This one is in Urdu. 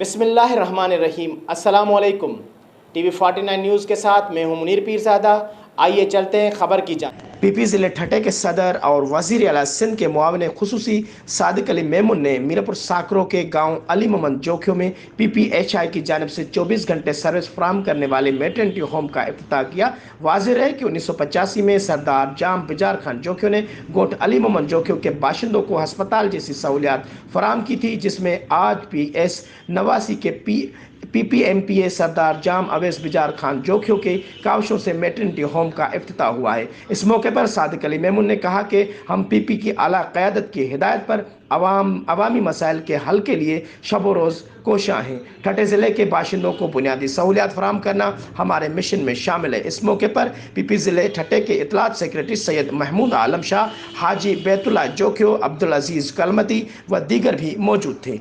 بسم اللہ الرحمن الرحیم۔ السلام علیکم۔ ٹی وی 49 نیوز کے ساتھ میں ہوں منیر پیرزادہ۔ آئیے چلتے ہیں خبر کی جانب۔ پی پی ضلع ٹھٹے کے صدر اور وزیر اعلیٰ سندھ کے معاون خصوصی صادق علی میمن نے میرپور ساکرو کے گاؤں علی محمد جوکھیو میں پی پی ایچ آئی کی جانب سے 24 گھنٹے سروس فراہم کرنے والے میٹرنٹی ہوم کا افتتاح کیا۔ واضح ہے کہ 1985 میں سردار جام بجار خان جوکھیو نے گوٹھ علی محمد جوکھیو کے باشندوں کو ہسپتال جیسی سہولیات فراہم کی تھی، جس میں آج پی ایس 89 کے پی پی ایم پی اے سردار جام اویس بجار خان جوکھیو کے کاوشوں سے میٹرنٹی ہوم کا افتتاح ہوا ہے۔ اس موقع پر صادق علی میمن نے کہا کہ ہم پی پی کی اعلیٰ قیادت کی ہدایت پر عوامی مسائل کے حل کے لیے شب و روز کوشاں ہیں۔ ٹھٹے ضلع کے باشندوں کو بنیادی سہولیات فراہم کرنا ہمارے مشن میں شامل ہے۔ اس موقع پر پی پی ضلع ٹھٹے کے اطلاعات سیکریٹری سید محمود عالم شاہ، حاجی بیت اللہ جوکھیو، عبدالعزیز کلمتی و دیگر بھی موجود تھے۔